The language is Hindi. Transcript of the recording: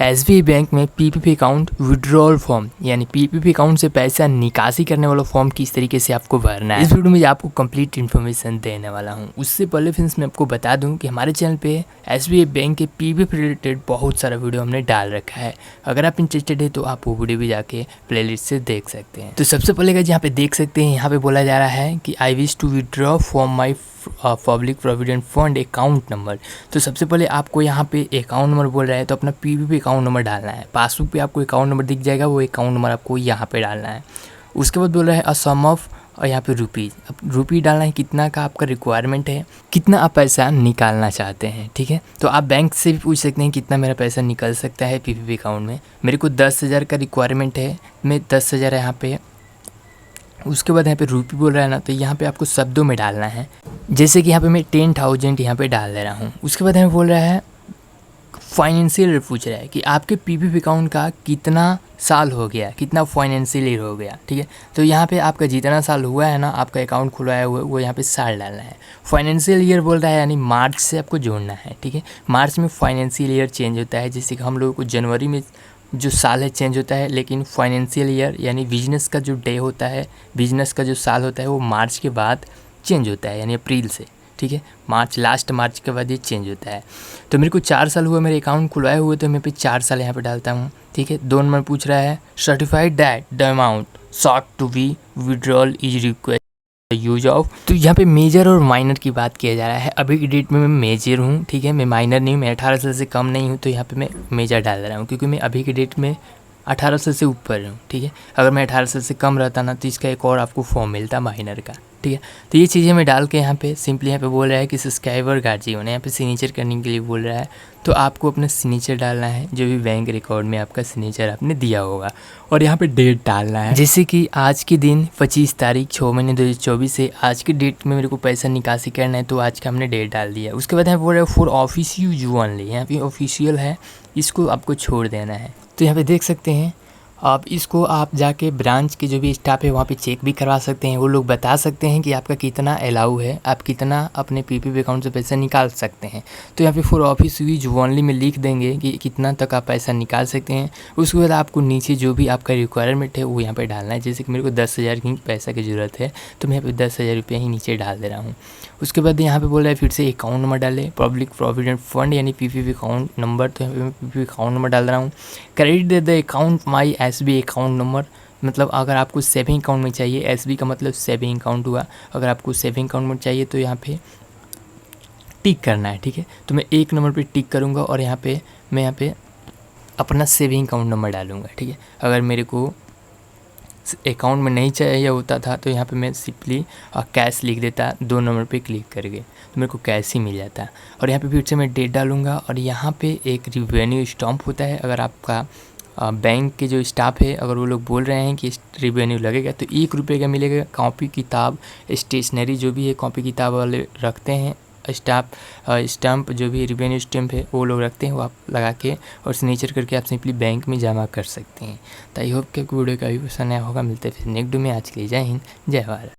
एसबीआई बैंक में पीपीपी अकाउंट विड्रॉल फॉर्म यानी पीपीपी अकाउंट से पैसा निकासी करने वाला फॉर्म किस तरीके से आपको भरना है, इस वीडियो में आपको कंप्लीट इन्फॉर्मेशन देने वाला हूं। उससे पहले फ्रेंड्स मैं आपको बता दूं कि हमारे चैनल पे एसबीआई बैंक के पीपीपी रिलेटेड बहुत सारा वीडियो हमने डाल रखा है। अगर आप इंटरेस्टेड है तो आप वो वीडियो भी जाके प्लेलिस्ट से देख सकते हैं। तो सबसे पहले यहाँ पे देख सकते हैं, यहाँ पे बोला जा रहा है कि I wish to withdraw from my public provident fund account number. तो सबसे पहले आपको यहाँ पे अकाउंट नंबर बोल रहा है तो अपना पीपीपी अकाउंट नंबर डालना है। पासबुक पे आपको अकाउंट नंबर दिख जाएगा, वो अकाउंट नंबर आपको यहाँ पे डालना है। उसके बाद बोल रहा है अ सम ऑफ और यहाँ पे रुपीज़, अब रुपी डालना है, कितना का आपका रिक्वायरमेंट है, कितना आप पैसा निकालना चाहते हैं। ठीक है, तो आप बैंक से भी पूछ सकते हैं कितना मेरा पैसा निकल सकता है पीपीपी अकाउंट में। मेरे को 10,000 का रिक्वायरमेंट है, मैं 10,000 यहाँ पे। उसके बाद यहाँ पे रुपी बोल रहा है ना, तो यहाँ पे आपको शब्दों में डालना है। जैसे कि यहाँ पे मैं 10,000 यहाँ पे डाल दे रहा हूँ। उसके बाद हमें बोल रहा है फाइनेंशियल ईयर, पूछ रहा है कि आपके पीपीपी अकाउंट का कितना साल हो गया, कितना फाइनेंशियल ईयर हो गया। ठीक है, तो यहाँ पे आपका जितना साल हुआ है ना, आपका अकाउंट खुलवाया हुआ है, वो यहाँ पे साल डालना है। फाइनेंशियल ईयर बोल रहा है यानी मार्च से आपको जोड़ना है। ठीक है, मार्च में फाइनेंशियल ईयर चेंज होता है, जैसे कि हम लोगों को जनवरी में जो साल है चेंज होता है, लेकिन फाइनेंशियल ईयर यानी बिजनेस का जो डे होता है, बिजनेस का जो साल होता है, वो मार्च के बाद चेंज होता है यानी अप्रैल से। ठीक है, मार्च, लास्ट मार्च के बाद ये चेंज होता है। तो मेरे को 4 साल हुआ मेरे अकाउंट खुलवाए हुए, तो मैं पे 4 साल यहाँ पे डालता हूँ। ठीक है, 2 नंबर पूछ रहा है certified that the amount sought to be withdrawal is request use of. तो यहाँ पे मेजर और माइनर की बात किया जा रहा है। अभी की डेट में मैं मेजर हूँ, ठीक है, मैं माइनर नहीं हूँ, मैं 18 साल से कम नहीं हूँ, तो यहाँ पे मैं मेजर डाल रहा हूँ क्योंकि मैं अभी की डेट में 18 साल से ऊपर हूँ। ठीक है, अगर मैं 18 साल से कम रहता ना तो इसका एक और आपको फॉर्म मिलता माइनर का। ठीक है, तो ये चीज़ें मैं डाल के यहाँ पे सिंपली यहाँ पे बोल रहा है कि सब्सक्राइबर गार्जियन, यहाँ पे सिग्नेचर करने के लिए बोल रहा है। तो आपको अपना सिग्नेचर डालना है, जो भी बैंक रिकॉर्ड में आपका सिग्नेचर आपने दिया होगा, और यहाँ पे डेट डालना है। जैसे कि आज के दिन 25 तारीख 6 महीने 2024 से आज की डेट में मेरे को पैसा निकासी करना है, तो आज का हमने डेट डाल दिया। उसके बाद यहाँ बोल रहा है फॉर ऑफिस यूज ओनली, यहाँ पे ऑफिशियल है, इसको आपको छोड़ देना है। तो यहाँ पे देख सकते हैं आप, इसको आप जाके ब्रांच के जो भी स्टाफ है वहाँ पे चेक भी करवा सकते हैं। वो लोग बता सकते हैं कि आपका कितना अलाउ है, आप कितना अपने पीपीपी अकाउंट से पैसा निकाल सकते हैं। तो यहाँ पे फॉर ऑफिस यूज ओनली में लिख देंगे कि कितना तक आप पैसा निकाल सकते हैं। उसके बाद आपको नीचे जो भी आपका रिक्वायरमेंट है वो यहाँ पे डालना है। जैसे कि मेरे को 10,000 की पैसा की ज़रूरत है, तो मैं यहाँ पे 10,000 रुपये ही नीचे डाल दे रहा हूँ। उसके बाद यहाँ पे बोल रहा है फिर से अकाउंट नंबर डाले, पब्लिक प्रोविडेंट फंड यानी पीपीपी अकाउंट नंबर, तो यहाँ पे मैं पीपीपी अकाउंट नंबर डाल रहा हूँ। Credit the account my SBI account number, मतलब अगर आपको सेविंग अकाउंट में चाहिए, एसबी का मतलब सेविंग अकाउंट हुआ, अगर आपको सेविंग अकाउंट में चाहिए तो यहाँ पे टिक करना है। ठीक है, तो मैं 1 नंबर पे टिक करूँगा और यहाँ पे मैं यहाँ पे अपना सेविंग अकाउंट नंबर डालूँगा। ठीक है, अगर मेरे को अकाउंट में नहीं चाहिए होता था तो यहाँ पे मैं सिंपली कैश लिख देता, 2 नंबर पे क्लिक करके, तो मेरे को कैश ही मिल जाता। और यहाँ पे फिर से मैं डेट डालूँगा और यहाँ पे एक रिवेन्यू स्टैम्प होता है। अगर आपका बैंक के जो स्टाफ है, अगर वो लोग बोल रहे हैं कि रिवेन्यू लगेगा तो 1 रुपये का मिलेगा। कॉपी किताब स्टेशनरी जो भी है, कॉपी किताब वाले रखते हैं स्टैम्प, जो भी रिवेन्यू स्टैम्प है वो लोग रखते हैं, वो आप लगा के और सिग्नेचर करके आप सिंपली बैंक में जमा कर सकते हैं। तो आई होप कि वीडियो का भी पसंद आया होगा। मिलते हैं फिर नेक्स्ट वीडियो में। आज के लिए जय हिंद, जय भारत।